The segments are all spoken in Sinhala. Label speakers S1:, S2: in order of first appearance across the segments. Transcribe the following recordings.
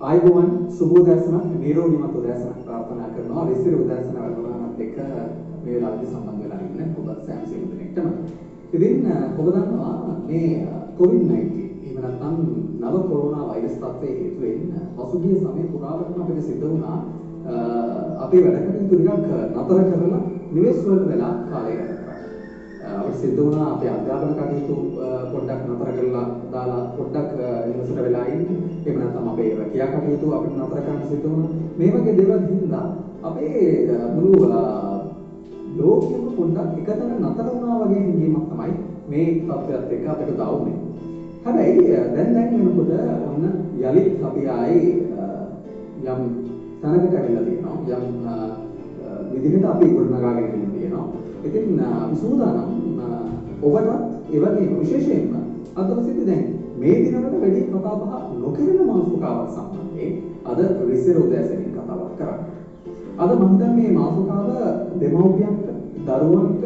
S1: ආයුබෝවන් සුබෝදෑසනක් නිරෝගීමත් උදෑසනක් ප්‍රාර්ථනා කරනවා. රිසිර උදෑසන වැඩසටහනත් එක්ක මේ වෙලාවේදී සම්බන්ධ වෙලා ඉන්න ඔබ සෑම සියලු දෙනෙක්ටම. ඉතින් ඔබ දන්නවා මේ COVID-19 එහෙම නැත්නම් නව කොරෝනා වෛරස් තත්ත්වයේ හේතුවෙන් පසුගිය සමය පුරාවටම අපිට සිද්ධ වුණා අපේ වැඩ කටයුතු ටිකක් නතර කරලා නිවෙස් වලට වෙලා කාලය ගත කරා. අපිට සිද්ධ වුණා අපේ අධ්‍යාපන කටයුතු පොඩ්ඩක් නතර කරලා දාලා පොඩ්ඩක් නිවෙසට වෙලා ඉන්න. එහෙම නැත්නම් අපේ රැකියා කටයුතු අපිට නතර කරන්න සිද්ධ වුණා. මේ වගේ දේවල් හින්දා අපේ මුළු ලෝකෙම පොඩ්ඩක් එකතැන නතර වුණා වගේ හිතීමක් තමයි මේ තත්ත්වයත් එක්ක අපිට දාන්නේ. හැබැයි දැන් වෙනකොට ඔන්න යලිත් අපි ආයේ යම් තැනකට ඇවිල්ලා තියෙනවා. යම් විදිහට අපි ගොඩනගාගෙන තියෙනවා. ඉතින් අපි සූදානම් ඔබට ඒ වගේම විශේෂයෙන්ම අද දවසේදී දැන් මේ දිනවල වැඩි කතා බහ නොකරන මාතෘකාවක් සම්බන්ධයෙන් අද රිසිර උදෑසනින් කතාවක් කරන්න. අද මම දැන් මේ මාතෘකාව දෙමව්පියන්ට දරුවන්ට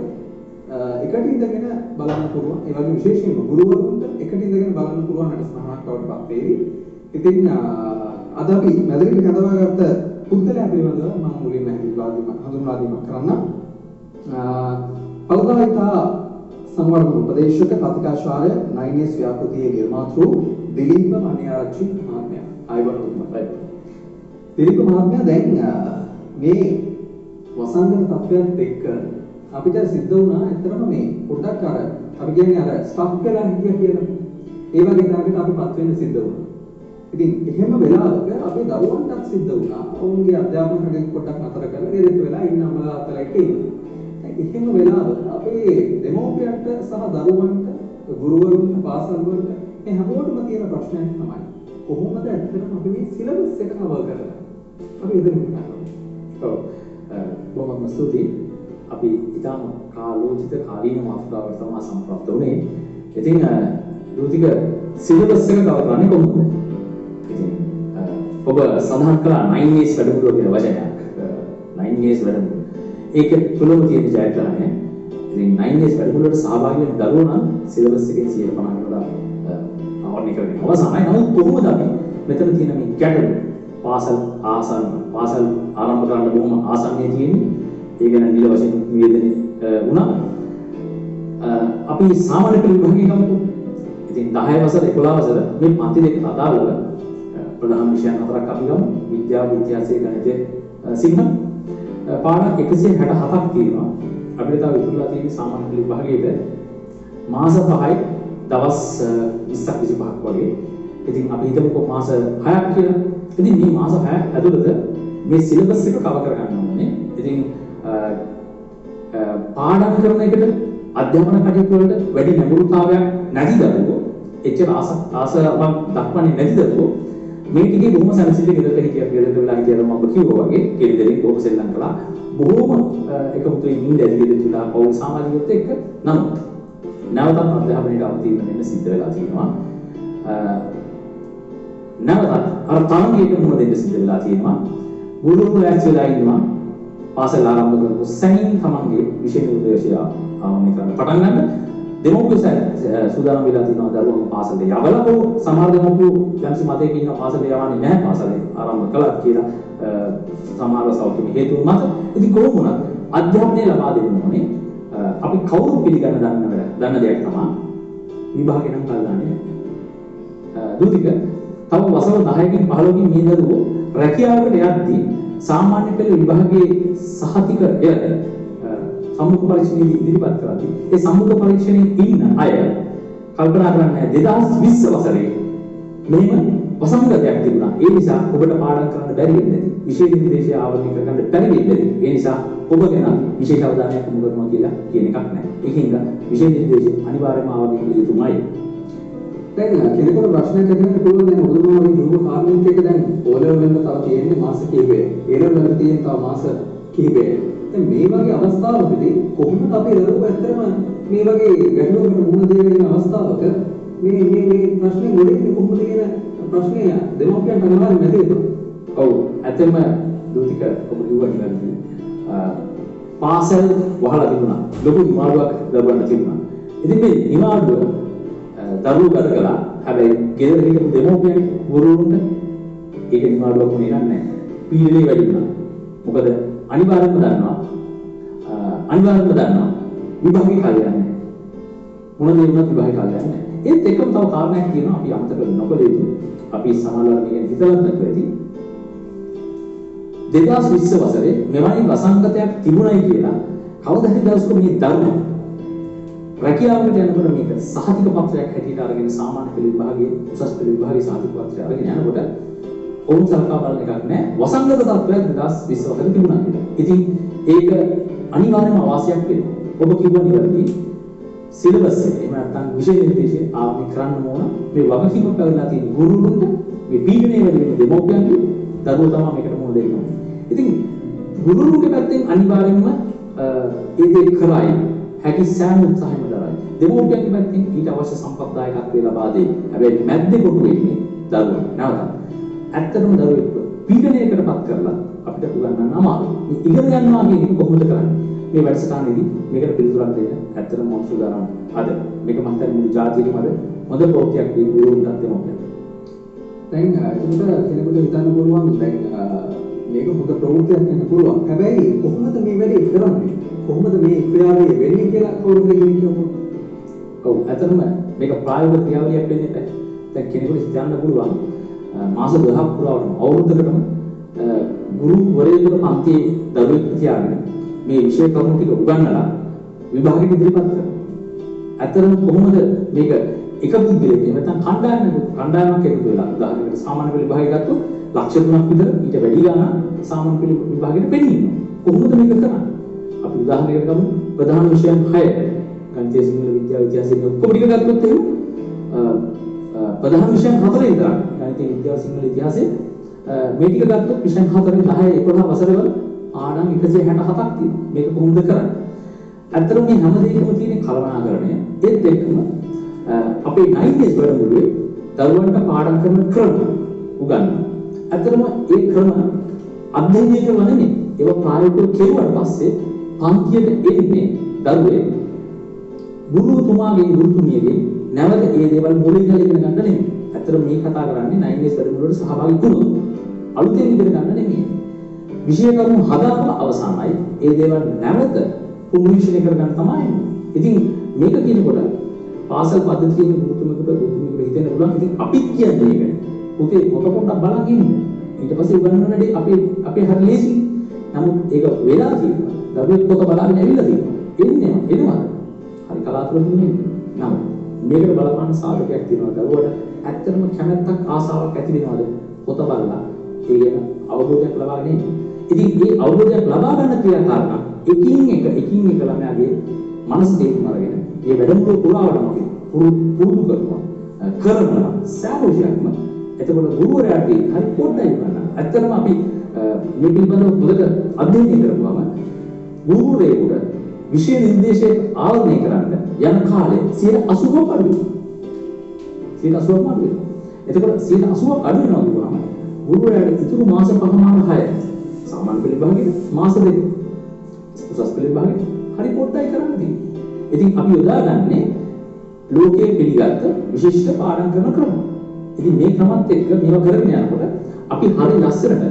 S1: එකට ඉඳගෙන බලන්න පුළුවන්. ඒ වගේ විශේෂයෙන්ම ගුරුවරුන්ට එකට ඉඳගෙන බලන්න පුළුවන් අටසනහක් බවටපත් වේවි. ඉතින් අද අපි මැදිරියට කතාවගත්ත පුද්ගලයා පිළිබඳව මම මුලින්ම හඳුන්වා දීමක් කරන්න. පළදායිතා සංවර්ධන උපදේශක කතිකාචාර්ය 9S ව්‍යාපෘතියේ නිර්මාතෘ දිලීප මණිආරච්චි මහත්මයා. ආයුබෝවන්. දිලීප මහත්මයා දැන් මේ වසංගත තත්ත්වයත් එක්ක අපිට සිද්ධ වුණා ඇත්තටම මේ පොඩ්ඩක් අර අපි කියන්නේ අර ස්ටක් වෙලා හිටිය කියලා. ඒ වගේ තැනකට අපිපත් වෙන්න සිද්ධ වුණා. ඉතින් එහෙම වෙලාවක අපේ දරුවන්ටත් සිද්ධ වුණා ඔවුන්ගේ අධ්‍යාපන කටයුතු පොඩ්ඩක් නතර කරලා ගෙදරට වෙලා ඉන්න අම්මලා අත්තලා එක්ක ඉන්න. එහෙම වෙලාවක අපේ දෙමව්පියන්ට සහ දරුවන්ට ගුරුවරුන්ට පාසල් වලට මේ හැමෝටම තියෙන ප්‍රශ්නයක් තමයි කොහොමද ඇත්තටම අපි මේ සිලබස් එක කවර් කරලා අපි ඉදිරියට යනවා.
S2: ඔව්. බොහොම ස්තුතියි. අපි ඊටම කාලෝචිත කාලීන මාතෘකාවක් තමයි සම්ප්‍රාප්ත වුණේ. ඉතින් දූතික සිලබස් එක කවර් කරන්නේ කොහොමද? ඉතින් ඔබ සඳහන් කළා 9As වැඩමුළුව කියන වචනයක්. 9As වැඩමුළුව. ඒක තුලම තියෙන ජයග්‍රහණය. ඉතින් 9As වැඩමුළුවට සහභාගී වෙන දරුවෝ නම් සිලබස් එකේ 150කට ආවරණය කරගෙන අවසానයි. නමුත් කොහොමද අපි මෙතන තියෙන මේ ගැටලුව පාසල් ආරම්භ කරන්න බොහොම ආසන්නයේ තියෙන්නේ. ඒ ගැන නිල වශයෙන් නිවේදනය වුණා. අපි සාමාන්‍ය පෙළ විභාගය ගමුකෝ. ඉතින් 10 වසර 11 වසර මේ පන්ති දෙක අදාළව ප්‍රධාන විෂයන් හතරක් අපි ගමු. විද්‍යාව, ඉතිහාසය, ගණිතය, සිංහල. පාඩම් 167ක් තියෙනවා. අපිට තව ඉතුරුලා තියෙන සාමාන්‍ය පෙළ විභාගයේද මාස 5යි දවස් 20ක් 25ක් වගේ. ඉතින් අපි හිතමුකෝ මාස 6ක් කියලා. ඉතින් මේ මාස 6 ඇතුළත මේ සිලබස් එක කවර් කරගන්න ඕනේ. ඉතින් පාඩම් කරන එකට අධ්‍යාපන කටයුතු වලට වැඩි නැඹුරුතාවයක් නැති දරුවෝ එච්චර ආසාවක් දක්වන්නේ නැති දරුවෝ මේ ටිකේ බොහොම සැලසිලි ගෙදරට වෙලා හිටියම ඔබ කිව්වා වගේ කෙලිදෙලින් බොහොම සෙල්ලම් කළා බොහොම එකමුතුයි නින්ද ඇදිගෙද තුලා පෞල් සමාජිකයොත් එක්ක නමුත් නැවතත් අධ්‍යාපනයට අවතීර්ණ වෙන්න සිද්ධ වෙලා තියෙනවා නැවතත් අර තරංගයට මුහුණ දෙන්න සිද්ධ වෙලා තියෙනවා ගුරුවරු ලෑස්ති වෙලා ඉන්නවා පාසල් ආරම්භ කරපු සැනින් තමන්ගේ විෂය නිර්දේශය ආරම්භ කරන්න පටන් ගන්න දෙමව්පියෝ සූදානම් වෙලා තියෙනවා දරුවෝ පාසලට යවලා හෝ සමහර දෙමව්පියෝ යම්සි මතයක ඉන්න පාසලට යවන්නේ නැහැ පාසලේ ආරම්භ කළා කියලා සමහර සෞඛ්‍ය හේතු මත ඉතින් කොහොම වුණත් අධ්‍යාපනය ලබා දෙන්න ඕනේ අපි කවුරු පිළිගන්න දන්න දෙයක් තමයි විභාගෙ නම් කල්ලානේ දුතික තව වසර 10කින් 15කින් මේ දරුවෝ රැකියාවකට යද්දී සාමාන්‍ය පෙළ විභාගයේ සහතික සම්මුඛ පරීක්ෂණයේ ඉදිරිපත් කරද්දී ඒ සම්මුඛ පරීක්ෂණයේ ඉන්න අය කල්පනා කරන්නේ 2020 වසරේ මෙහෙම වසංගතයක් තිබුණා. ඒ නිසා ඔබට පාඩම් කරන්න බැරි වෙන්නේ නැති. විශේෂ නිර්දේශය ආවරණය කරගන්න බැරි වෙන්නේ නැති. ඒ නිසා ඔබ ගැන විශේෂ අවධානයක් යොමු කරනවා කියලා කියන එකක් නැහැ. ඒකින්ද විශේෂ නිර්දේශය අනිවාර්යයෙන්ම ආවරණය කළ යුතුමයි.
S1: දැන් කෙනෙකුට ප්‍රශ්නයක් ඇතිවෙන්න පුළුවන් දැන් ඔබතුමාගේ ගෘහ කාර්මිකයෙක් එක දැන් ඕලෙවල් වල තව තියෙන්නේ මාස කිහිපයක්. ඒලෙවල් වල තියෙන තව මාස කිහිපයක්. දැන් මේ වගේ අවස්ථාවකදී කොහොමද අපේ දරුවෝ ඇත්තටම මේ වගේ ගැටලුවකට මුහුණ දෙන්න අවස්ථාවක මේ ප්‍රශ්නේ මොකද කොහොමද කියන ප්‍රශ්නය දෙමව්පියන්ට අනිවාර්යයෙන් නැති වෙනවා.
S2: ඔව් ඇත්තම දූතික ඔබ කිව්වා නිවැරදි. පාසල් වහලා තිබුණා. ලොකු නිවාඩුවක් ලැබුණා තිබුණා. ඉතින් මේ නිවාඩුව දරුවෝ ගත කළා. හැබැයි ගෙදර හිටපු දෙමව්පියන් ගුරුවරුන්ට ඒක නිවාඩුවක් වුණේ නැහැ. පීඩනය වැඩි වුණා. මොකද අනිවාර්යයෙන්ම දන්නවා විභාගේ කාලය යන්නේ. මොන දේ වුණත් විභාගේ කාලය යන්නේ. ඒත් එකම තව කාරණයක් තියෙනවා අපි අමතක නොකළ යුතු. අපි සමාජවල මේක හිතවත් නැතුව ඇති. 2020 වසරේ මෙවැනි වසංගතයක් තිබුණයි කියලා කවදා හරි දවසක මේ දරුවා රැකියාවකට යනකොට මේක සහතික පත්‍රයක් හැටියට අරගෙන සාමාන්‍ය පෙළ විභාගයේ උසස් පෙළ විභාගයේ සහතික පත්‍රය අරගෙන යනකොට ඔවුන් සලකා බලන එකක් නෑ වසංගත තත්ත්වයක් 2020 වසරේ තිබුණා කියලා. ඉතින් ඒක අනිවාර්යම අවාසියක් වෙනවා. ඔබ කිව්වා නිවැරදි සිලබස් එකේ එහෙම නැත්නම් විෂය නිර්දේශයේ ආවි කරන්න ඕන මේ වගකීම පැවරලා තියෙන ගුරුවරුන්ට මේ පීඩනය වැඩි වෙන දෙමව්පියන්ගේ දරුවෝ තමයි මේකට මුහුණ දෙන්න ඕනේ. ඉතින් ගුරුවරුන්ගේ පැත්තෙන් අනිවාර්යයෙන්ම ඒ දේ කරයි හැකි සෑම උත්සාහයක්ම දරයි. දෙමව්පියන්ගේ පැත්තෙන් ඊට අවශ්‍ය සම්පත්දායකත්වය ලබා දෙයි. හැබැයි මැද්දේ කොටු වෙන්නේ දරුවා. නැවත ඇත්තටම දරුවෙක් පීඩනයකටපත් කරලා අපිට උගන්වන්න අමාරුයි. ඉගෙන ගන්නවා කියන එක කොහොමද කරන්නේ? මේ වැඩසටහනේදී මේකට පිළිතුරක් දෙන්න ඇත්තටම මම සූදානම්. අද මේක මම හිතන්නේ මුළු ජාතියේම අද හොඳ ප්‍රෝත්‍යක් දී ගුරුවරුන්ටත් දෙමව්පියන්ට.
S1: දැන් ඒකට කෙනෙකුට හිතන්න පුළුවන් දැන් මේක හොඳ ප්‍රවෘත්තියක් වෙන්න පුළුවන්. හැබැයි කොහොමද මේ වැඩේ කරන්නේ? කොහොමද මේ ක්‍රියාවලිය වෙන්නේ කියලා කවුරුද කියන්නේ?
S2: ඔව් ඇත්තටම මේක ප්‍රායෝගික ක්‍රියාවලියක් වෙන්නේ නැහැ. දැන් කෙනෙකුට හිතන්න පුළුවන් මාස 12ක් පුරාවටම අවුරුද්දකටම ගුරුවරයෙකුට පන්තියේ දරුවෙක් තියාගෙන මේ විෂය කරුණු ටික උගන්වලා විභාගෙට ඉදිරිපත් කරනවා. ඇත්තටම කොහොමද මේක එක පුද්ගලයෙක් නැත්නම් කණ්ඩායමක් එකතු වෙලා උදාහරණයකට සාමාන්‍ය පෙළ විභාගය ගත්තොත් ලක්ෂ 3ක් විතර ඊට වැඩි ගණන් සාමාන්‍ය පෙළ විභාගෙට පෙන්නනවා. කොහොමද මේක කරන්නේ? අපි උදාහරණයකට ගමු ප්‍රධාන විෂයන් 6 ගණිතය සිංහල විද්‍යාව ඉතිහාසය ඔක්කොම ටික ගත්තොත් එහෙම ප්‍රධාන විෂයන් 4 විතර ගණිතය විද්‍යාව සිංහල ඉතිහාසය මේ ටික ගත්තොත් විෂයන් 4 10 11 වසරවල ආඩම් 167ක් තියෙනවා. මේක කොහොමද කරන්නේ? ඇත්තටම මේ හැම දෙයකම තියෙන කළමනාකරණය ඒත් එක්කම අපේ 9th වැඩමුළුවේ දරුවන්ට පාඩම් කරන ක්‍රම උගන්වනවා. ඇත්තටම ඒ ක්‍රම අධ්‍යයනය කරලා නෙමෙයි. ඒක ප්‍රායෝගිකව කෙරුවට පස්සේ පන්තියට එන්නේ දරුවේ ගුරුතුමාගේ ගුරුතුමියගේ නැවත ඒ දේවල් මුලින්ම ඉගෙන ගන්න නෙමෙයි. ඇත්තටම මේ කතා කරන්නේ 9th වැඩමුළුවට සහභාගී වුණොත් අලුතෙන් ඉගෙන ගන්න නෙමෙයි. විෂය කරුණු හදාගන්න අවසానයි ඒ දේවල් නැවත පුනරුච්චාරණය කරගන්න තමයි. ඉතින් මේක කියනකොට පාසල් පද්ධතියේ ගුරුතුමෙකුට හිතෙන්න පුළුවන් ඉතින් අපිත් කියන්නේ ඒකනේ. පුතේ පොත පොඩ්ඩක් බලන් ඉන්න. ඊට පස්සේ උගන්වන්නදී අපේ හරි ලේසි. නමුත් ඒක වෙලා තියෙනවා. දරුවෙක් පොත බලන්න ඇවිල්ලා තියෙනවා. එනවා. හරි කලාතුරකින් නෙමෙයි. නමුත් මේකට බලපාන සාධකයක් තියෙනවා. දරුවට ඇත්තටම කැමැත්තක් ආසාවක් ඇති වෙනවද? පොත බලලා ඒ ගැන අවබෝධයක් ලබාගෙන ඉන්න. ඉතින් මේ අවබෝධයක් ලබා ගන්න ක්‍රියාකාරකම් එකින් එක ළමයාගේ මනස තේරුම් අරගෙන මේ වැඩමුළු පුරාවටම පුරුදු කරනවා සෑම විෂයක්ම එතකොට ගුරුවරයාට හරි පොඩ්ඩයි ගන්න. ඇත්තටම අපි මේ පිළිබඳව පොදක අධ්‍යයනය කරපුවම ගුරුවරයෙකුට විෂය නිර්දේශයේ ආවරණය කරන්න යන කාලය 80ක් අඩු වෙනවා. 80ක් අඩු වෙනවා. එතකොට 80ක් අඩු වෙනවා කියවම ගුරුවරයාට ඉතුරු මාස 5මාර 6 සාමාන්‍ය පෙළ විභාගයේ මාස 2 උසස් පෙළ විභාගයේ හරි පොඩ්ඩයි කරන්න තියෙන්නේ. ඉතින් අපි යොදාගන්නේ ලෝකයේ පිළිගත් විශිෂ්ට පාඩම් කරන ක්‍රම. ඉතින් මේ ක්‍රමත් එක්ක මේව කරගෙන යනකොට අපි හරි ලස්සනට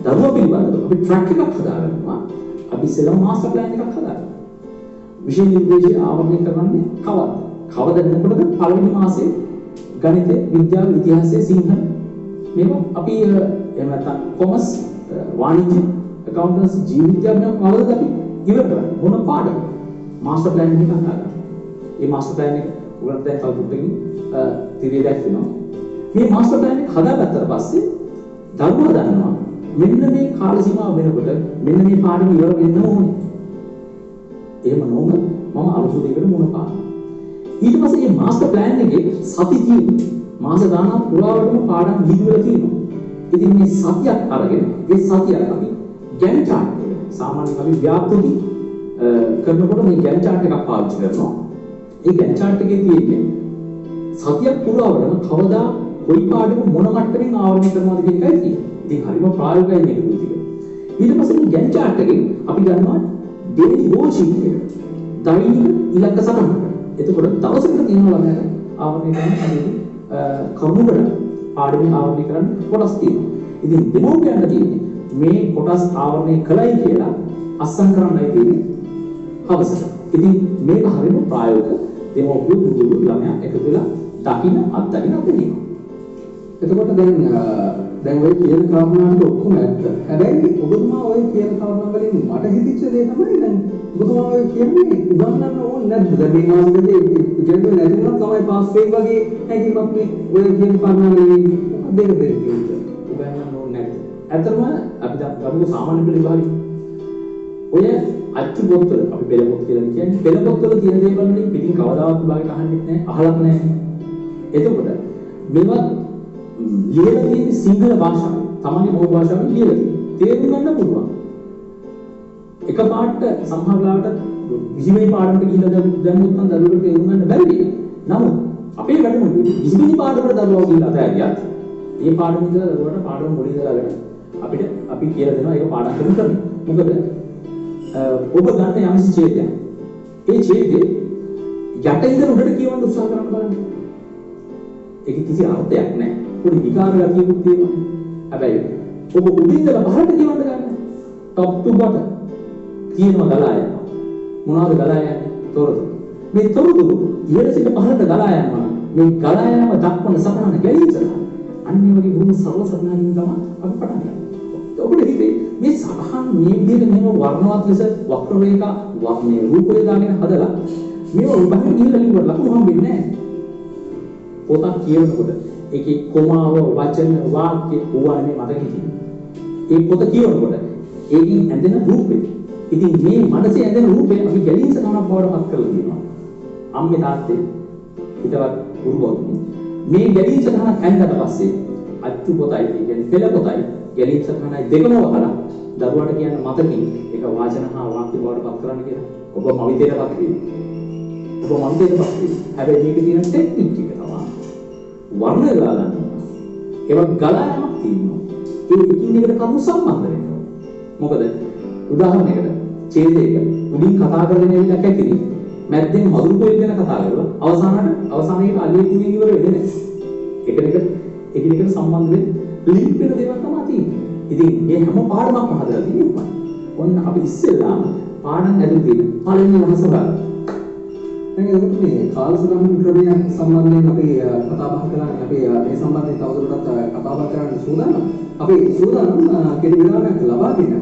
S2: දරුවා පිළිබඳව අපි ට්‍රැක් එකක් හදාගන්නවා. අපි ඉස්සෙල්ලා මාස්ටර් ප්ලෑන් එකක් හදාගන්නවා. විෂය නිර්දේශය ආවරණය කරන්නේ කවද වෙනකොටද පළවෙනි මාසයේ ගණිත, විද්‍යාව, ඉතිහාසය, සිංහල මේක අපි එහෙම නැත්නම් කොමර්ස්, වාණිජ්‍ය, accountancy, ජීව විද්‍යාව නම් කවදද අපි ඉවර කරන්නේ? මොන පාඩම? මාස්ටර් ප්ලෑන් එකක් හදාගන්න. මේ මාස්ටර් ප්ලෑන් එක උගලට දැන් කල්පුට්ටකින් තිරේ දැක්වෙනවා. මේ මාස්ටර් ප්ලෑන් එක හදාගත්තට පස්සේ දරුවා දන්නවා මෙන්න මේ කාල සීමාව වෙනකොට මෙන්න මේ පාඩම ඉවර වෙන්න ඕනේ. එහෙම නොවුන මම අලුත් දෙයකට මුණ පානවා. ඊට පස්සේ මේ මාස්ටර් ප්ලෑන් එකේ සති තියෙනවා. මාස ගානක් පුරාවටම පාඩම් දීලා තියෙනවා. ඉතින් මේ සතියක් අරගෙන ඒ සතිය අපි ගැන් chart එක සාමාන්‍යයෙන් අපි ව්‍යාපෘති කරනකොට මේ ගැන් chart එකක් පාවිච්චි කරනවා. ඒ ගැන් chart එකේ තියෙන්නේ සතියක් පුරාවටම කවදා කොයි පාඩම මොන මට්ටමින් ආවරණය කරනවද කියන එකයි තියෙන්නේ. ඉතින් හරිම ප්‍රායෝගිකයි මේක දුතික. ඊට පස්සේ මේ ගැන් chart එකෙන් අපි ගන්නවා daily goal sheet එක. දෛනික ඉලක්ක සටහන. එතකොට දවසකට තියෙනවා ළමයාට ආවරණය කරන්න කරුණු වල පාඩමේ ආවරණය කරන්න කොටස් තියෙනවා. ඉතින් දෙමව්පියන්ට තියෙන්නේ මේ කොටස් ආවරණය කළයි කියලා අස්සම් කරන්නයි තියෙන්නේ අවසර. ඉතින් මේක හරියම ප්‍රායෝගික දෙමව්පිය දුරු ළමයා එකතු වෙලා දකින්න අත්දකින්න අපිට.
S1: එතකොට දැන් ඔය කියන කාරණාට ඔක්කොම ඇත්ත. හැබැයි ඔබතුමා ඔය කියන කාරණා වලින් මට හිතෙච්ච දේ තමයි දැන් ඔබතුමා ඔය කියන්නේ උගන්වන්න ඕනේ නැද්ද? දැන් මේ මාසෙදී ඉගෙනුනේ නැති වුණා තමයි පාස් වෙයි වගේ හැඟීමක් මේ ඔය කියන කාරණා වලින් දෙක දෙන්නේ.
S2: උගන්වන්න ඕනේ නැද්ද? ඇත්තටම අපි දැන් ගමු සාමාන්‍ය පෙළ විභාගෙ. ඔය අච්චු පොත්වල අපි පෙළ පොත් කියලා කියන්නේ පෙළ පොත්වල තියෙන දේවල් වලින් පිටින් කවදාවත් විභාගෙට අහන්නෙත් නැහැ, අහලත් නැහැ. එතකොට මේවා ලියලා තියෙන සිංහල භාෂාවෙන් තමයි බොහෝ භාෂාවෙන් ලියලා තියෙන්නේ. තේරුම් ගන්න පුළුවන්. එක පාඩට සමහර වෙලාවට 20 වෙනි පාඩමට ගිහිල්ලා දැම්මොත් නම් දරුවෙකුට තේරුම් ගන්න බැරි වෙයි. නමුත් අපේ වැඩමුළුවේ 20 වෙනි පාඩමට දරුවෝ ගිහිල්ලා අතහැරියත් මේ පාඩම ඉඳලා දරුවාට පාඩම මොළේ දාගෙන අපි කියලා දෙනවා ඒක පාඩම් කරමු. මොකද ඔබ ගන්න යම්සි ඡේදයක්. ඒ ඡේදේ යට ඉඳන් උඩට කියවන්න උත්සාහ කරන්න බලන්න. ඒක කිසි අර්ථයක් නැහැ. පොඩි විකාර ගතියකුත් තියෙනවා. හැබැයි ඔබ උඩින් ඉඳලා පහළට කියවන්න ගන්න. top to bottom කියනවා ගලා යනවා. මොනවද ගලා යන්නේ? තොරතුරු. මේ තොරතුරු ඉහළ සිට පහළට ගලා යනවා. මේ ගලා යනම දක්වන සටහන ගැලීසලා. අන්නේ වගේ බොහොම සරල සටහනකින් තමයි අපි පටන් ගන්නේ. ඔබට හිතේ මේ සටහන් මේ විදිහට මෙහෙම වර්ණවත් ලෙස වක්‍ර රේඛා වර්ණයේ රූපය දාගෙන හදලා මේව උඹහන් ගිහලා ලියුවට ලකුණු හම්බෙන්නේ නැහැ. පොතක් කියනකොට ඒකේ කොමාව වචන වාක්‍ය ඕවානේ මතක හිටින්නේ. ඒ පොත කියනකොට ඒකින් ඇඳෙන රූපේ. ඉතින් මේ මනසේ ඇඳෙන රූපේ අපි ගැලීම් සටහනක් බවට පත් කරලා තියෙනවා. අම්මේ තාත්තේ හිතවත් උරුබෝතුනි. මේ ගැලීම් සටහනක් ඇඳලා පස්සේ අච්චු පොතයි කියන්නේ පෙළ පොතයි ගැලීම් සටහනයි දෙකම වහලා දරුවාට කියන්න මතකින් ඒක වාචන හා වාක්‍ය බවට පත් කරන්න කියලා. ඔබ මවිතේටපත් වෙනවා. ඔබ මවිතේටපත් වෙනවා. හැබැයි මේකේ තියෙන ටෙක්නික් එක තමයි වර්ණ ගලා ගන්න. ඒවත් ගලා යමක් තියෙනවා. ඒ එකින් එකට කරුණු සම්බන්ධ වෙනවා. මොකද උදාහරණයකට ඡේදයක උඩින් කතා කරගෙන ඉන්න කැකිරි මැද්දෙන් මధుර පොල් ගැන කතා කරලා අවසානයේ අලියේ තුنين ඉවර වෙන්නේ නැහැ. එකිනෙකට සම්බන්ධ වෙන ලින්ක් වෙන දේවල් තමයි තියෙන්නේ. ඉතින් මේ හැම පාඩමක්ම හදලා තියෙනවා. ඔන්න අපි ඉස්සෙල්ලාම පාඩම් ඇතුළේ තියෙන පළවෙනි වහස බලන්න. දැන් ඒක මේ කාලසටහන් ක්‍රමය සම්බන්ධයෙන් අපි කතා බහ කරන්නේ අපි මේ සම්බන්ධයෙන් තවදුරටත් කතා බහ කරන්න සූදානම්. අපි සූදානම් කෙටි විරාමයක් ලබා දෙන්න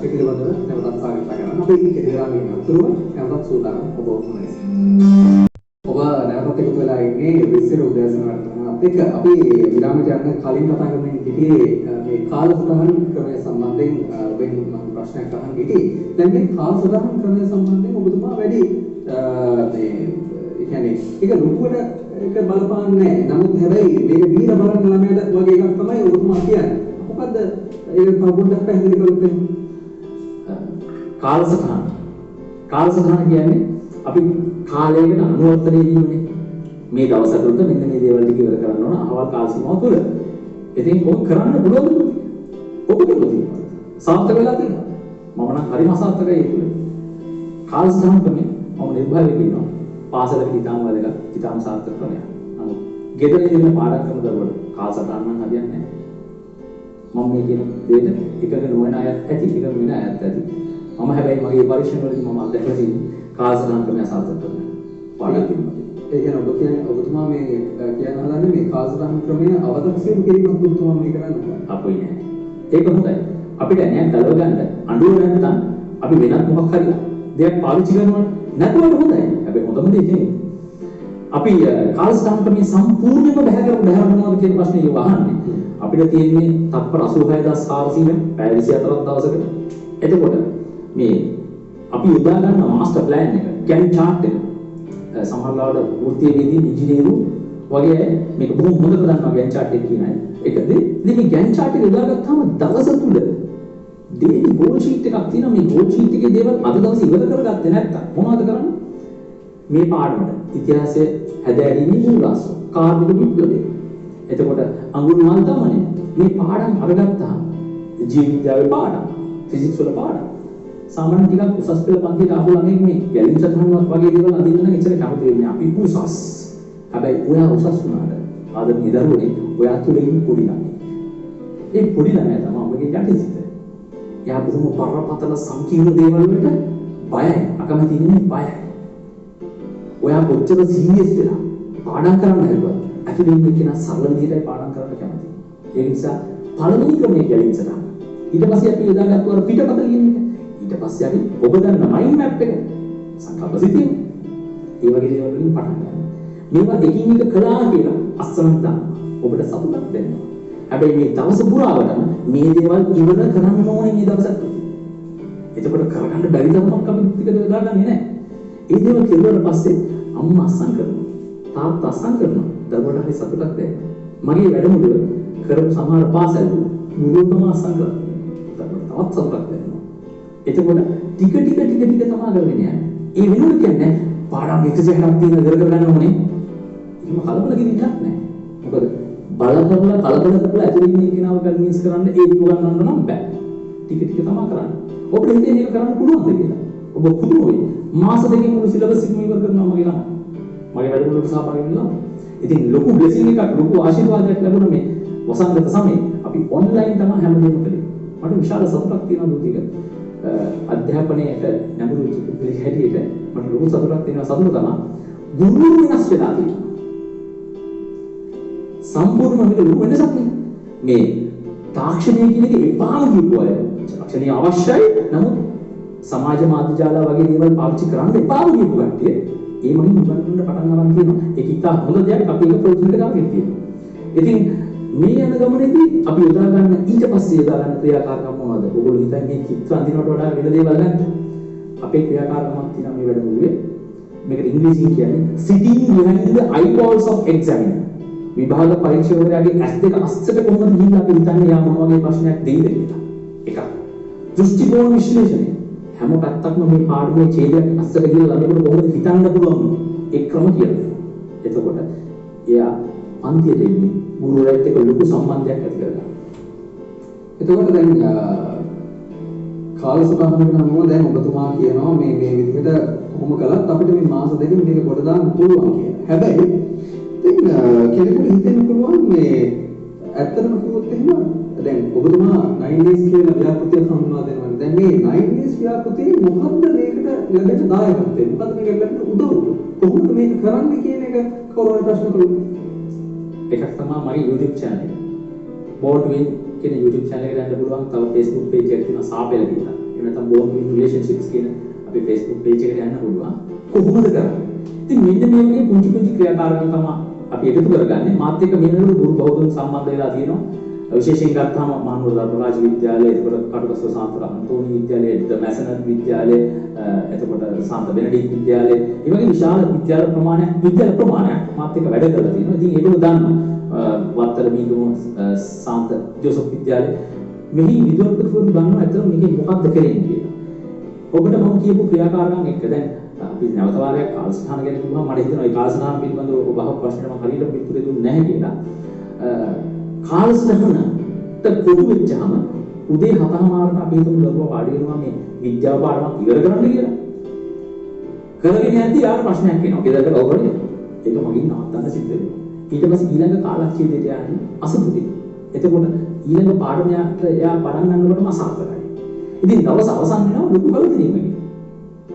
S2: පිළිබඳව නැවතත් සාකච්ඡා කරන්න. අපි කෙටි විරාමයෙන් අතුරුව නැවතත් සූදානම් ඔබ වුණේ. ඔබ නැවතත් එකතු වෙලා ඉන්නේ විස්තර උදෑසන වර්තමානත් එක්ක අපි විරාමයට යන්න කලින් කතා කරමින් සිටියේ මේ කාලසටහන් ක්‍රමය සම්බන්ධයෙන් ඔබෙන් මම ප්‍රශ්නයක් අහන්න ඉතින් දැන් මේ කාලසටහන් ක්‍රමය සම්බන්ධයෙන් ඔබතුමා වැඩි මේ කියන්නේ ඒක ලොකුවට ඒක බලපාන්නේ නැහැ. නමුත් හැබැයි මේක දීලා බලන ළමයට වගේ එකක් තමයි ඔබතුමා කියන්නේ. මොකද්ද ඒක පොඩ්ඩක් පැහැදිලි කරන්න. කාලසටහන කියන්නේ අපි කාලයකට අනුවර්තනය වීමනේ. මේ දවස් අතරතුර මෙන්න මේ දේවල් ටික ඉවර කරන්න ඕන අවල් කාල සීමාව තුළ. ඉතින් ඔබ කරන්න පුළුවන්ද? ඔබට පුළුවන්. සාර්ථක වෙලා තියෙනවා. මම නම් හරිම අසාර්ථකයි ඒක. කාලසටහන ක්‍රමය මම නිර්භය වෙනවා. පාසලක ඉතාම වැදගත් ඉතාම සාර්ථක ක්‍රමයක්. නමුත් ගෙදර ඉන්න පාඩම් කරන දරුවෝ කාලසටහන නම් හරියන්නේ නැහැ. මම මේ කියන දෙයට එකක නොවන අයත් ඇති එකක වෙන අයත් ඇති. මම හැබැයි මගේ පරීක්ෂණ වලදී මම අත්දැකලා තියෙන්නේ කාලසටහන ක්‍රමය සාර්ථක කරනවා. පාඩම් කිරීම. ඒ කියන්නේ ඔබතුමා මේ කියන හදන්නේ මේ කාලසටහන ක්‍රමය අවතක්සේරු කිරීමක් ඔබතුමා මේ කරන්නේ. අපොයි නෑ. ඒක හොඳයි. අපිට නෑ ගලව ගන්න අඬුව නැත්නම් අපි වෙනත් මොකක් හරි දෙයක් පාවිච්චි කරනවා නැතුව හොඳයි. හැබැයි හොඳම දේ තියෙන්නේ. අපි කාලසටහන ක්‍රමය සම්පූර්ණයෙන්ම බැහැ කරනවාද කියන ප්‍රශ්නේ වහන්නේ. අපිට තියෙන්නේ තත්පර 86400 පැය 24ක් දවසකට. එතකොට මේ අපි යොදා ගන්න මාස්ටර් ප්ලෑන් එක, ගැන් chart එක සමහරවිට වෘත්තීයේදී ඉංජිනේරු වගේ මේක බොහොම හොඳට දන්නවා ගැන් chart එක කියන අය. ඒකද ඉතින් මේ ගැන් chart එක යොදාගත්තාම දවස තුල daily goal sheet එකක් තියෙනවා. මේ goal sheet එකේ දේවල් අද දවසේ ඉවර කරගත්තේ නැත්තම් මොනවද කරන්නේ? මේ පාඩමට ඉතිහාසය හැදෑරීමේ මූලාශ්‍ර කාර්මික විප්ලවය. එතකොට අඟුල් මල් තමනේ මේ පාඩම් අරගත්තාම ජීවිතයේ පාඩම්, ෆිසික්ස් වල පාඩම් සාමාන්‍ය ටිකක් උසස් පෙළ පන්තියට ආපු ළමෙක් මේ ගැලීම් සටහනක් වගේ දේවල් අදින්න නම් ඉතල කැමති වෙන්නේ අපි උසස්. හැබැයි ඔයා උසස් වුණාට ආදරණීය දරුවනේ ඔයා තුලින් පොඩි ළමයි. ඒ පොඩි ළමයා තමයි ඔබගේ යටිසිත. එයා බොහොම බරපතල සංකීර්ණ දේවල් වලට බයයි. අකමැති නෙමෙයි බයයි. ඔයා කොච්චර සීරියස් වෙලා පාඩම් කරන්න හැදුවත් ඇතුළේ ඉන්න කෙනා සරල විදිහටයි පාඩම් කරන්න කැමති. ඒ නිසා පළවෙනි ක්‍රමයේ ගැලීම් සටහන. ඊට පස්සේ අපි යොදාගත්තු අර පිටපත ලියන එක. ඊට පස්සේ අපි ඔබ දන්න මයින්ඩ් මැප් එක සංකල්ප සිතින් ඒ වගේ දේවල් වලින් පටන් ගන්නවා. මේවා එකින් එක කළා කියලා අස්සනක් දාන්න. ඔබට සතුටක් දැනෙනවා. හැබැයි මේ දවස පුරාවටම මේ දේවල් ඉවර කරන්න ඕනේ මේ දවසට. එතකොට කරගන්න බැරි තරමක් අපි ටිකද යොදාගන්නේ නැහැ. ඒ දේවල් කෙරුවට පස්සේ අම්මා අස්සම් කරනවා. තාත්තා අස්සම් කරනවා. දරුවට හරි සතුටක් දැනෙනවා. මගේ වැඩමුළුව කරපු සමහර පාසල් මුළුතම අස්සම් කරනවා. තවත් සතුටක් දැනෙනවා. එතකොට ටික ටික තමයි කරගෙන යන්නේ. ඒ වෙනුවට කියන්නේ පාඩම් 160ක් තියෙන ඉවර කරගන්න ඕනේ. එහෙම කලබල ගිනින්නක් නැහැ. මොකද බලකරලා කලබල කරලා ඇතුළේ ඉන්න කෙනාව කන්වින්ස් කරන්න ඒක උගන්වන්න නම් බෑ. ටික තමයි කරන්න. ඔබට හිතේ මේක කරන්න පුළුවන්ද කියලා. ඔබ පුදුම වෙයි. මාස දෙකකින් මුළු සිලබස් එකම ඉවර කරනවා මගේ ළමයි. මගේ වැඩමුළුවට සහභාගී වෙනවා. ඉතින් ලොකු බ්ලෙසිං එකක් ලොකු ආශිර්වාදයක් ලැබුණා මේ වසංගත සමයේ. අපි ඔන්ලයින් තමයි හැමදේම කළේ. මට විශාල සතුටක් තියෙනවා දුතික. අධ්‍යාපනයේට නැඹුරු චිත්‍රපටි හැටියට මට ලොකු සතුටක් තියෙනවා. සතුට තමයි ගුරු වෙනස් වෙලා තියෙනවා. සම්පූර්ණයෙන්ම ලොකු වෙනසක් නේ. මේ තාක්ෂණය කියන එක එපාම කියපු අය. තාක්ෂණය අවශ්‍යයි. නමුත් සමාජ මාධ්‍ය ජාල වගේ දේවල් පාවිච්චි කරන්න එපාම කියපු කට්ටිය ඒ මගින් උගන්වන්න පටන් ගන්න තියෙනවා. ඒක ඉතා හොඳ දෙයක්. අපි ඒක ප්‍රොජෙක්ට් එකකට දාගෙන තියෙනවා. ඉතින් මේ යන ගමනේදී අපි යොදා ගන්න ඊට පස්සේ යොදා ගන්න ක්‍රියාකාරකම් මොනවද? ඔයගොල්ලෝ හිතන්නේ මේ චිත්‍ර අඳිනවට වඩා වෙන දේවල් නැද්ද? අපේ ක්‍රියාකාරකමක් තියෙනවා මේ වැඩමුළුවේ. මේකට ඉංග්‍රීසියෙන් කියන්නේ sitting behind the eyeballs of examiner. විභාග පරීක්ෂකවරයාගේ ඇස් දෙක අස්සට කොහොමද ගිහිල්ලා අපි හිතන්නේ යා මොන වගේ ප්‍රශ්නයක් දෙයිද කියලා. එකක්. දෘෂ්ටි කෝණ විශ්ලේෂණය. හැම පැත්තක්ම මේ පාඩුවේ ඡේදයක් අස්සට ගිහිල්ලා ළමයිට කොහොමද හිතන්න පුළුවන්? ඒ ක්‍රම කියලා. එතකොට එයා අන්තිමට එන්නේ ගුරුවරයාත් එක්ක ලොකු සම්බන්ධයක් ඇති කරගන්නවා.
S1: එතකොට දැන් කාලසටහනකට අනුව දැන් ඔබතුමා කියනවා මේ විදිහට කොහොම කළත් අපිට මේ මාස දෙකකින් මේක කොට දාන්න පුළුවන් කියලා. හැබැයි ඉතින් කෙනෙකුට හිතෙන්න පුළුවන් මේ ඇත්තටම කිව්වොත් එහෙම දැන් ඔබතුමා 9 days කියන ව්‍යාපෘතිය හඳුන්වා දෙනවා. දැන් මේ 9 days ව්‍යාපෘතියේ මොකද්ද මේකට ලැබෙන දායකත්වය? මොකද්ද මේකට ලැබෙන උදව්ව? කොහොමද මේක කරන්නේ කියන එක කවුරුහරි ප්‍රශ්න කළොත්
S2: එකක් තමයි මගේ YouTube channel එක. Born to Win කියන YouTube channel එකට යන්න පුළුවන්. තව Facebook page එකක් තියෙනවා සාපේල කියලා. එහෙම නැත්නම් Born to Win relationships කියන අපේ Facebook page එකට යන්න පුළුවන්. කොහොමද කරන්නේ? ඉතින් මෙන්න මේ වගේ පුංචි ක්‍රියාකාරකම් තමයි අපි එකතු කරගන්නේ. මාත් එක්ක මේ වෙනකොට ගුරු බහුදෙන සම්බන්ධ වෙලා තියෙනවා. විශේෂයෙන් ගත්තාම මහනුවර ධර්මරාජ විද්‍යාලය, එතකොට කටුකස්ව සාන්ත අන්තෝනි විද්‍යාලය, ද මැසනර් විද්‍යාලය, එතකොට සාන්ත බෙනඩික්ට් විද්‍යාලය, මේ වගේ විශාල විද්‍යාල ප්‍රමාණයක් මාත් එක්ක වැඩ කරලා තියෙනවා. ඉතින් ඒගොල්ලෝ දන්නවා වත්තල මීගම සාන්ත ජෝසප් විද්‍යාලය මෙහි විද්‍යාවකතුරු දන්නවා ඇත්තට මේකේ මොකක්ද කරන්නේ කියලා. ඔබට මම කියපු ක්‍රියාකාරකම් එක්ක දැන් අපි නැවත වාරයක් කාලසටහන ගැන කිව්වම මට හිතෙනවා ඒ කාලසටහන පිළිබඳව ඔබ අහපු ප්‍රශ්නෙට මම හරියට පිළිතුරු දුන්නේ නැහැ කියලා. කාලසටහනට පොදු වෙච්චාම උදේ 7:00 අපි හිතමු දරුවා වාඩි වෙනවා මේ විද්‍යාව පාඩමක් ඉවර කරන්න කියලා. කරගෙන යද්දී යාර ප්‍රශ්නයක් එනවා. ගෙදරට කවුරුහරි ඒක මගින් නවත්තන්න සිද්ධ වෙනවා. ඊට පස්සේ ඊළඟ කාලක්ෂේත්‍රයට යන්නේ අසතුටින්. එතකොට ඊළඟ පාඩමයට එයා පටන් ගන්නකොටම අසාර්ථකයි. ඉතින් දවස් අවසන් වෙනවා ලොකු කලකිරීමකින්.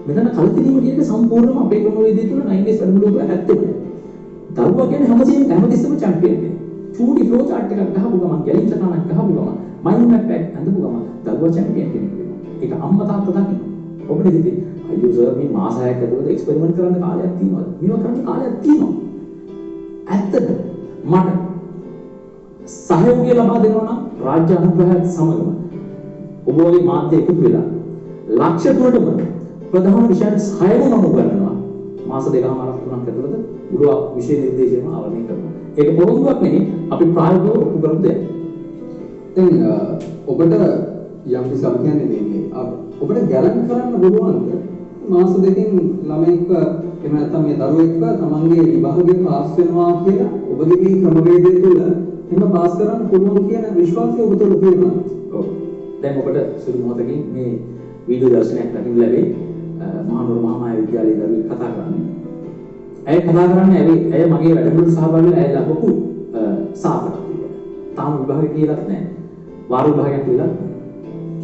S2: මෙතන කලකිරීම කියන එක සම්පූර්ණයෙන්ම අපේ ක්‍රමවේදය තුළ 9 days වැඩමුළුවක ඇත්තේ නැහැ. දරුවා කියන්නේ හැමතිස්සෙම චැම්පියන් කෙනෙක්. චූටි ෆ්ලෝ චාට් එකක් ගහපු ගමන්, ගැලීම් සටහනක් ගහපු ගමන්, මයින්ඩ් මැප් එකක් අඳපු ගමන් දරුවා චැම්පියන් කෙනෙක් වෙනවා. ඒක අම්මා තාත්තා දකින්න. ඔබට හිතේ අයියෝ සර් මේ මාස 6ක් ඇතුළත එක්ස්පෙරිමන්ට් කරන්න කාලයක් තියෙනවද? මේවා කරන්න කාලයක් තියෙනවා. ඇත්තද? මට සහයෝගය ලබා දෙනවා නම් රාජ්‍ය අනුග්‍රහයත් සමගම ඔබ වගේ මාධ්‍ය එකතු වෙලා ලක්ෂ 3ටම ප්‍රධාන විෂයන් 6ම මම උගන්වනවා. මාස 2කමාරක් 3ක් ඇතුළත මුළු විෂය නිර්දේශයම ආවරණය කරනවා. ඒක පොරොන්දුවක් නෙවෙයි අපි ප්‍රායෝගිකව ඔප්පු කරපු දෙයක්.
S1: දැන් ඔබට යම් කිසි අපි කියන්නේ මේ ඔබට ගැලන් කරන්න පුළුවන්ද? මාස දෙකකින් ළමෙක්ව එහෙම නැත්නම් මේ දරුවෙක්ව තමන්ගේ විභාගයේ පාස් වෙනවා කියලා ඔබගේ මේ ක්‍රමවේදය තුළ එහෙම පාස් කරන්න පුළුවන් කියන විශ්වාසය ඔබ තුළ තියෙනවා.
S2: ඔව්. දැන් ඔබට සුළු මොහොතකින් මේ වීඩියෝ දර්ශනයක් දකින්න ලැබෙයි. මහනුවර මහාමායා විද්‍යාලයේ දරුවෙක් කතා කරන්නේ. ඇය කතා කරන්නේ ඇය මගේ වැඩමුළුවට සහභාගී වෙලා ඇය ලබපු සාපේක්ෂ. තාම විභාගෙ කියලාත් නැහැ. වාර විභාගයක් කියලා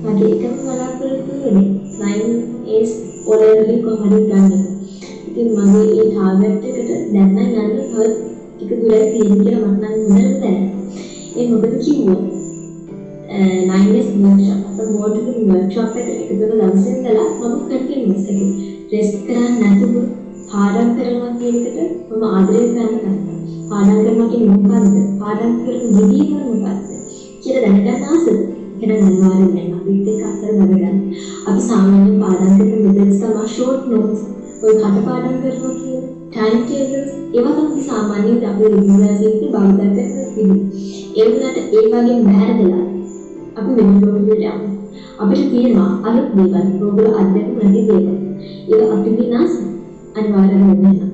S3: මගේ එකම බලාපොරොත්තුව වෙන්නේ 9A's ඔලෙවලි කොහොමද ගන්න. ඉතින් මගේ ඒ ටාගට් එකට දැන් නම් යන්න තව ටික දුරයි තියෙන්නේ කියලා මට නම් හොඳට දැනෙනවා. ඒ මොකද කිව්වොත් 9A's workshop අපේ මොඩියුල් workshop එකට එකතු වෙන දවසේ ඉඳලා මම කන්ටිනියස් එකේ රෙස්ට් කරන්නේ නැතුව පාඩම් කරනවා කියන එකට මම ආදරය කරනවා. පාඩම් කරනවා කියන්නේ මොකක්ද? පාඩම් කරන විදිහ මොකක්ද කියලා දැනගන්න ආසද? එහෙනම් අනිවාර්යෙන් දැන් අපිත් එක්ක අතර ගන්න. අපි සාමාන්‍යයෙන් පාඩම් කරන මෙතනස් තමයි ෂෝට් නෝට්ස් ඔය කටපාඩම් කරනවා කියන ටයිම් ටේබල්ස් ඒවා තමයි සාමාන්‍යයෙන් අපි යුනිවර්සිටි භාවිත කරන විදිහ. ඒ වුණාට ඒ වගේ බැහැරදලා අපි වෙන ලෝකෙට යනවා. අපිට තියෙනවා අලුත් දේවල්, ඔයගොල්ලෝ අත්දැකීම් නැති දේවල්. ඒක අපි විනාශ අනිවාර්යයෙන් වෙනවා.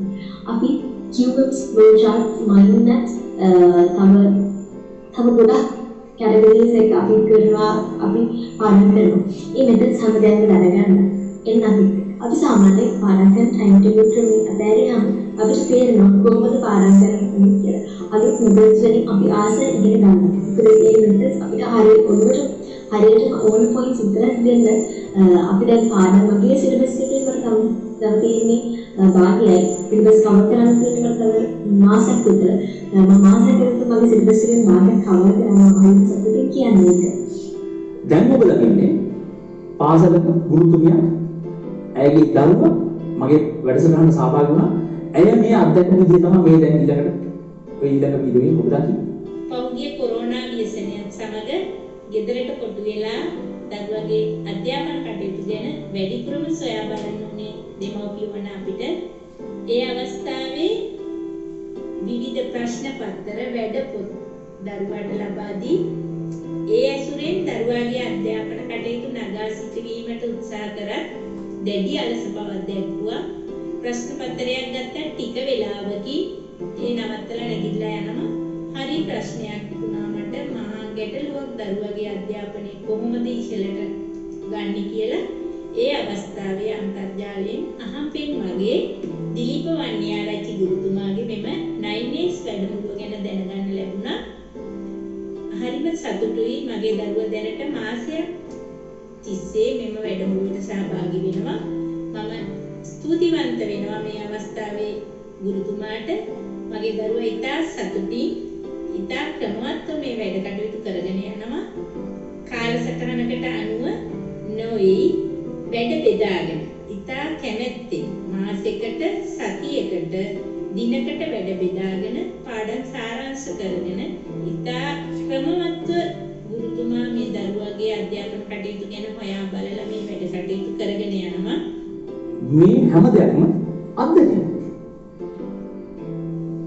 S3: අපි QWebs, flowcharts, mindmaps තව ගොඩක් කැටගරිස් එක අපි කරනවා අපි පාඩම් කරනවා. මේ මෙතන සමදැන්ව දැනගන්න. එන්න අපි සාමාන්‍යයෙන් පාඩම් කරන ටයිම් ටේබල් ක්‍රමයේ අතෑරියම අපිට තේරෙනවා කොහොමද පාඩම් කරන්නේ කියලා. අලුත් මෙතඩ්ස් වලින් අපි ආස ඉගෙන ගන්නවා. මොකද මේ මෙතඩ්ස් අපිට හරියට ඕන පොයින්ට්ස් විතරක් දෙන්න අපි දැන් පාඩම් වගේ සිලබස් එකේ කරලා දැන් තියෙන්නේ භාගයයි සිලබස් කවර් කරන්න තියෙන තව මාසයක් විතර මම මාසයක් විතර මගේ සිලබස් එකෙන් භාගයක් කවර් කරනවා අනිත් සතුටින් කියන්නේ ඒක.
S2: දැන් ඔබ ළඟින්නේ පාසලක ගුරුතුමියක් ඇයගේ දරුවා මගේ වැඩසටහනට සහභාගී වුණා. ඇය මේ අත්දැකීම් විදිහ තමයි මේ දැන් ඊළඟ වීඩියෝෙන් ඔබ දකින්නේ.
S4: පෞද්ගලික කොරෝනා ව්‍යසනයත් සමග ගෙදරට කොටු වෙලා දරුවගේ අධ්‍යාපන කටයුතු ගැන වැඩිපුරම සොයා බලන්න උනේ දෙමව්පියෝ වන අපිට. ඒ අවස්ථාවේ විවිධ ප්‍රශ්න පත්‍ර වැඩ පොත් දරුවාට ලබා දී ඒ ඇසුරෙන් දරුවාගේ අධ්‍යාපන කටයුතු නගා සිටවීමට උත්සාහ කරත් දැඩි අලස බවක් දැක්වුවා. ප්‍රශ්න පත්‍රයක් ගත්ත ටික වෙලාවකින් ඒ නවත්තලා නැගිටලා යනවා. හරි ප්‍රශ්නයක් වුණා මට මහා ගැටලුවක් දරුවගේ අධ්‍යාපනය කොහොමද ඉහළට ගන්න කියලා. ඒ අවස්ථාවේ අන්තර්ජාලයෙන් අහම්පෙන් වගේ දිලීප වන්නියාරච්චි ගුරුතුමාගේ මෙම 9A's වැඩමුළුව ගැන දැනගන්න ලැබුණා. හරිම සතුටුයි මගේ දරුවා දැනට මාසයක් තිස්සේ මෙම වැඩමුළුවට සහභාගී වෙනවා. මම ස්තුතිවන්ත වෙනවා මේ අවස්ථාවේ ගුරුතුමාට. මගේ දරුවා ඉතා සතුටින් ඉතා ක්‍රමවත්ව මේ වැඩ කටයුතු කරගෙන යනවා. කාලසටහනකට අනුව නොවේ වැඩ බෙදාගෙන ඉතා කැමැත්තෙන් මාසයකට සතියකට දිනකට වැඩ බෙදාගෙන පාඩම් සාරාංශ කරගෙන ඉතා ක්‍රමවත්ව ගුරුතුමා මේ දරුවාගේ අධ්‍යාපන කටයුතු ගැන හොයා බලලා මේ වැඩ කටයුතු කරගෙන යනවා.
S2: මේ හැම දෙයක්ම අත්දැකීම්.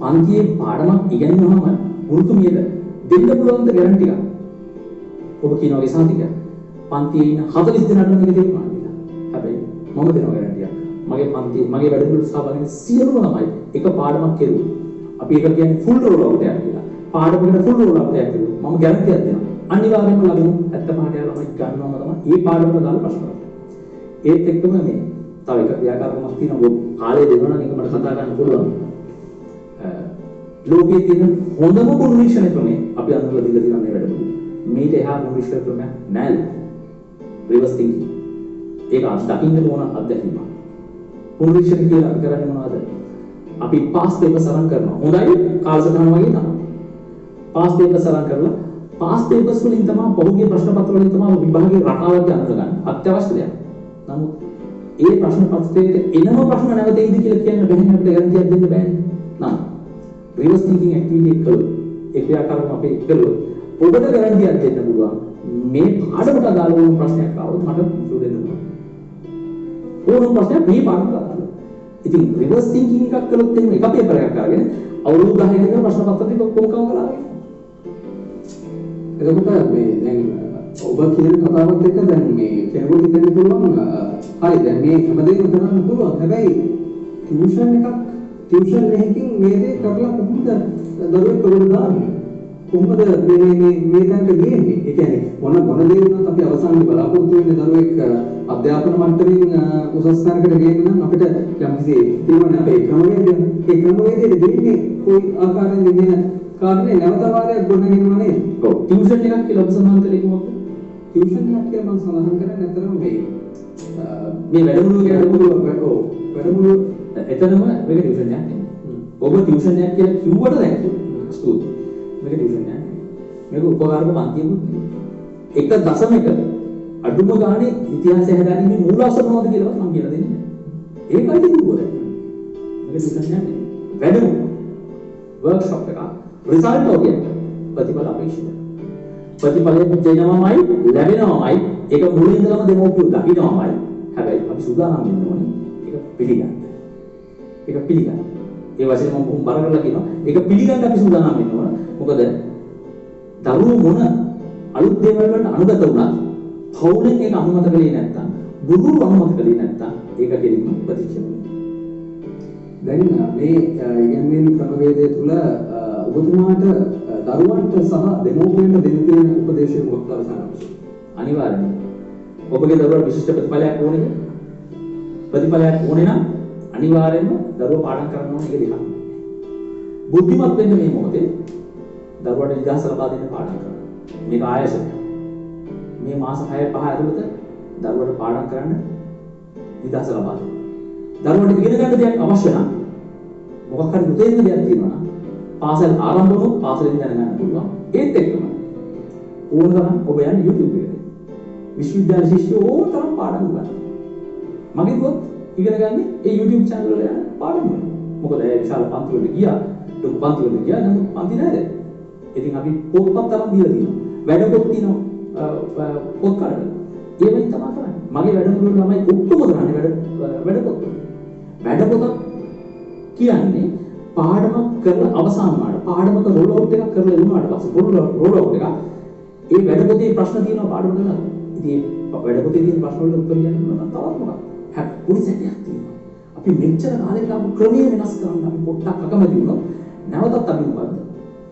S2: පන්තියේ පාඩමක් ඉගෙනනවම ගුරුතුමියට දෙන්න පුළුවන් ද ගැරන්ටි එකක්. ඔබ කියනවා ඒ සාතික. පන්තියේ ඉන්න 40 දෙනාට මේක දෙන්නවා කියලා. හැබැයි මම දෙනවා ගැරන්ටි එකක්. මගේ පන්තියේ මගේ වැඩමුළු සහභාගී වෙන සියලුම ළමයි එක පාඩමක් කෙරුවා. අපි ඒක කියන්නේ ෆුල් රෝල් අවුට් එකක් කියලා. පාඩමකට ෆුල් රෝල් අවුට් එකක් කෙරුවා. මම ගැරන්ටියක් දෙනවා. අනිවාර්යයෙන්ම ලැබුණු 70 ළමයි ගන්නවම තමයි මේ පාඩමට දාලා ප්‍රශ්න කරන්නේ. ඒත් එක්කම මේ තව එක ක්‍රියාකාරකමක් තියෙනවා. කාලය දෙනවා නම් ඒක මට කතා කරන්න පුළුවන්. ලෝකයේ තියෙන හොඳම මොනිටරින් ක්‍රමය අපි අඳුරලා දීලා තියෙන මේ වැඩමුළු. මේක එහා මොනිටරින් ක්‍රමයක් නැහැ. Reverse thinking. ඒක අත්දකින්න ඕන අත්දැකීමක්. මොනිටරින් කියලා අපි කරන්නේ මොනවද? අපි පාස් පේපර්ස් අරන් කරනවා. හොඳයි කාලසටහන වගේ තමයි. පාස් පේපර්ස් අරන් කරලා පාස් පේපර්ස් වලින් තමයි පහුගිය ප්‍රශ්න පත්‍ර වලින් තමයි විභාගයේ රටාවක් අඳුරගන්න. අත්‍යවශ්‍ය දෙයක්. නමුත් ඒ ප්‍රශ්න පත්‍රයේ එනම ප්‍රශ්න නැවත එයිද කියලා කියන්න බැහැ අපිට ගැරන්ටියක් දෙන්න බෑනේ. නම් රිවර්ස් තින්කින් ඇක්ටිවිටි එක කළොත් ඒ ක්‍රියාකාරකම අපි කළොත් ඔබට ගැරන්ටියක් දෙන්න පුළුවන්. මේ පාඩමට අදාළ වුණු ප්‍රශ්නයක් ආවොත් මට උත්තර දෙන්න පුළුවන්. ඕනම ප්‍රශ්නයක් මේ පාඩමට අදාළ. ඉතින් රිවර්ස් තින්කින් එකක් කළොත් එහෙනම් එක පේපර් එකක් අරගෙන අවුරුදු 10ක ප්‍රශ්න පත්‍ර ටික ඔක්කොම කවලා
S1: එතකොට මේ දැන් ඔබ කියන කතාවත් එක්ක දැන් මේ කෙනෙකුට හිතෙන්න පුළුවන් හරි දැන් මේ හැමදේම කරන්න පුළුවන් හැබැයි ටියුෂන් එකකින් මේ දේ කරලා කොහොමද දරුවෙක් කරලා දාන්නේ කොහොමද මේ තැනට ගියන්නේ ඒ කියන්නේ මොන දේ වුණත් අපි අවසානයේ බලාපොරොත්තු වෙන්නේ දරුවෙක් අධ්‍යාපන මට්ටමින් උසස් තැනකට ගේන්න නම් අපිට යම්කිසි තියෙනවා අපේ ක්‍රමවේදය ඒ ක්‍රමවේදයේ දෙන්නේ කොයි ආකාරයෙන්ද කියන කාරණේ නැවත වාරයක් ගොඩනගෙනවා නේද?
S2: ඔව් ටියුෂන් එකක් කියලා ඔබ සඳහන් කළේ කොහොමද?
S1: ටියුෂන් එකක් කියලා මම සඳහන් කරන්නේ නැතරම
S2: මේ වැඩමුළු ගැන
S1: වැඩමුළු
S2: එතනම මේක ටියුෂන් එකක් නෙමෙයි. ඔබ ටියුෂන් එකක් කියලා කිව්වට දැන් ස්තුතියි. මේක ටියුෂන් එකක් නෙමෙයි. මේක උපකාරක පන්තියකුත් නෙමෙයි. 1.1 අඩුම ගානේ ඉතිහාසය හදාගන්නේ මූලාශ්‍ර මොනවද කියලාවත් මම කියලා දෙන්නේ නැහැ. ඒකයි තිබුණේ. මේක ටියුෂන් එකක් නෙමෙයි. වැඩමුළු workshop එකක් result ඔගේ ප්‍රතිඵල අපේක්ෂිත. ප්‍රතිඵලය දෙනවමයි ලැබෙනවමයි ඒක මුලින් ඉඳලම දෙමෝපියෝ දකින්නවමයි. හැබැයි අපි සූදානම් වෙන්න ඕනේ ඒක පිළිගන්න. ඒක පිළිගන්න. ඒ වශයෙන් මම බොහොම බර කරලා කියනවා. ඒක පිළිගන්න අපි සූදානම් වෙන්න ඕන. මොකද දරුවෝ මොන අලුත් දේවල් වලට අනුගත වුණත් පෞලෙන් ඒක අනුමත කළේ නැත්තම් බුදු අනුමත කළේ නැත්තම් ඒක කෙලින්ම ප්‍රතික්ෂේප වෙනවා.
S1: දැන් මේ ඉගෙනීම් ක්‍රමවේදය තුළ ඔබතුමාට දරුවන්ට සහ දෙමෝපියන්ට දෙන්න තියෙන උපදේශය මොකක්ද අවසානයේ?
S2: අනිවාර්යයෙන්ම ඔබගේ දරුවාට විශිෂ්ට ප්‍රතිඵලයක් ඕනේද? ප්‍රතිඵලයක් ඕනේ නම් අනිවාර්යයෙන්ම දරුවා පාඩම් කරන්න ඕනේ ඒක දෙකක්. බුද්ධිමත් වෙන්න මේ මොහොතේ දරුවාට නිදහස ලබා දෙන්න පාඩම් කරන්න. මේක ආයතනය. මේ මාස 6 5 ඇතුළත දරුවාට පාඩම් කරන්න නිදහස ලබා දෙන්න. දරුවාට ඉගෙන ගන්න දෙයක් අවශ්‍ය නම් මොකක් හරි උදේින් දෙයක් තියෙනවා නම් පාසල් ආරම්භ වුණොත් පාසලෙන් දැනගන්න පුළුවන්. ඒත් එක්කම ඕන තරම් ඔබ යන්නේ YouTube එකට. විශ්වවිද්‍යාල ශිෂ්‍යයෝ ඕන තරම් පාඩම් ගන්නවා. මගේ දුවත් ඉගෙන ගන්න ඒ YouTube channel වල යන පාඩම් වල. මොකද ඒ විශාල පන්ති වලට ගියා, ලොකු පන්ති වලට ගියා නම් පන්ති නැහැ. ඉතින් අපි පොත්පත් තරම් දීලා තියෙනවා. වැඩ පොත් තියෙනවා පොත් කාඩ. ඒවෙන් තමයි කරන්නේ. මගේ වැඩමුළු වල ළමයි ඔක්කොම කරන්නේ වැඩ පොත්. වැඩ පොත කියන්නේ පාඩමක් කරලා අවසන් වුණාට පාඩමක රෝල් අවුට් එකක් කරලා ඉන්නාට පස්සේ රෝල් අවුට් එක ඒ වැඩ පොතේ ප්‍රශ්න තියෙනවා පාඩම කරලා. ඉතින් වැඩ පොතේ තියෙන ප්‍රශ්න වලට උත්තර දෙන්න නම් තවත් මොකක්ද? පොඩි සැකයක් තියෙනවා. අපි මෙච්චර කාලෙක ආපු ක්‍රමයේ වෙනස් කරන්න අපි පොඩ්ඩක් අකමැති වුණොත් නැවතත් අපි මොකද්ද?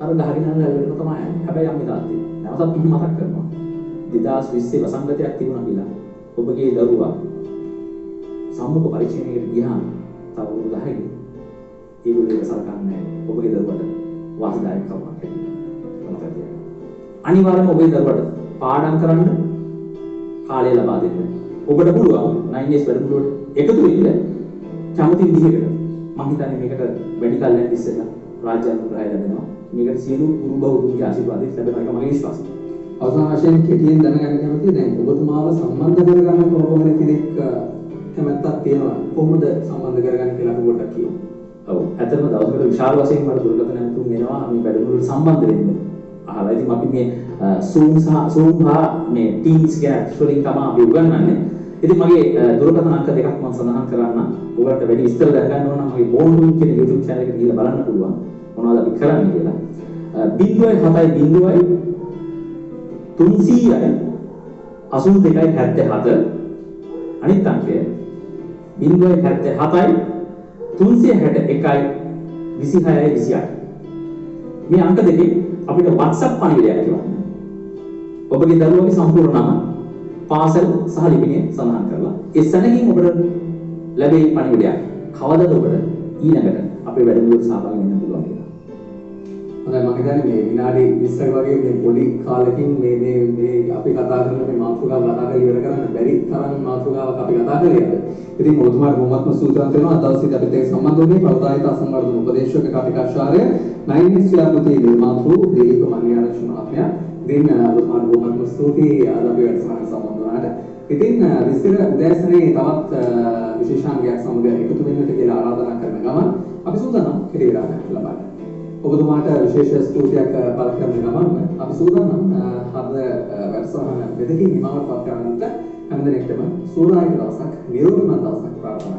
S2: අර ගහගෙන යන ලෙවල් එක තමයි. හැබැයි අපි තාත්තේ නැවතත් මතක් කරනවා. 2020 වසංගතයක් තිබුණා කියලා. ඔබගේ දරුවා සම්මුඛ පරීක්ෂණයකට ගියාම තව අවුරුදු 10කින් ඒගොල්ලෝ සලකන්නේ ඔබගේ දරුවට වාසිදායක කමක් හැටියට. අනිවාර්යයෙන්ම ඔබේ දරුවට පාඩම් කරන්න කාලය ලබා දෙන්න. ඔබට පුළුවන් 9S වැඩමුළුවට එකතු වෙන්න කැමති විදිහකට. මම හිතන්නේ මේකට වැඩි කල් යන ඉස්සෙල්ලා රාජ්‍ය අනුග්‍රහය ලැබෙනවා. මේකට සියලු ගුරු බෞද්ධුන්ගේ ආශිර්වාදය ලැබෙනවා ඒක මගේ විශ්වාසය.
S1: අවසාන වශයෙන් කෙටියෙන් දැනගන්න කැමතියි දැන් ඔබතුමාව සම්බන්ධ කරගන්න කොහොමද කෙනෙක් කැමැත්තක් තියෙනවා කොහොමද සම්බන්ධ කරගන්න කියලා අපි පොඩ්ඩක් කියමු.
S2: ඔව් ඇත්තටම දවසකට විශාල වශයෙන් මට දුරකථන ඇතුම් එනවා මේ වැඩමුළුවට සම්බන්ධ වෙන්න. අහලා ඉතින් අපි මේ Zoom හා මේ Teams ගැන වලින් තමයි අපි උගන්වන්නේ. ඉතින් මගේ දුරකථන අංක දෙකක් මම සඳහන් කරන්න. ඔයගලට වැඩි විස්තර දැනගන්න ඕන නම් මගේ බෝන්ඩුන් කියන YouTube channel එකට ගිහලා බලන්න පුළුවන්. මොනවද අපි කරන්නේ කියලා. 0.7 300යි 82.77 අනිත් අංකය 0.77යි 361යි 26යි 28 මේ අංක දෙකේ අපිට WhatsApp පණිවිඩයක් එවන්න. ඔබගේ දරුවගේ සම්පූර්ණ නම පාසල් සහ ලිපිනය සඳහන් කරලා ඒ සැනකින් ඔබට ලැබෙයි පණිවිඩයක්. කවදද ඔබට ඊළඟට අපේ වැඩමුළුවට සහභාගී වෙන්න පුළුවන් කියලා.
S1: හොඳයි මම හිතන්නේ මේ විනාඩි 20ක වගේ මේ පොඩි කාලෙකින් මේ අපි කතා කරන මේ මාතෘකාව කතා කරලා ඉවර කරන්න බැරි තරම් මාතෘකාවක් අපි කතා කරේ. ඉතින් ඔබතුමාට බොහොමත්ම සූදානම් වෙනවා දවසේ අපිට ඒක සම්බන්ධ වෙන්නේ පෞද්ගලික අසංවර්ධන උපදේශක කතිකාචාර්ය 9S ව්‍යාපෘතියේ නිර්මාතෘ දීප මණ්ඩිආරච්චි මහත්මයා. ඉතින් ඔබතුමාට බොහොමත්ම ස්තුතියි අද අපි වැඩසටහන සම්බන්ධ වුණාට. ඉතින් විස්තර උදෑසනේ තවත් විශේෂාංගයක් සමග එකතු වෙන්නට කියලා ආරාධනා කරන ගමන් අපි සූදානම් කෙරේ විරාමයක් ලබන්න. ඔබතුමාට විශේෂ ස්තුතියක් පළ කරන ගමන් අපි සූදානම් අද වැඩසටහන මෙතකින් නිමවට පත් කරන්නට හැමදෙනෙක්ටම සූදානම් දවසක් නිරෝගීමත් දවසක් ප්‍රාර්ථනා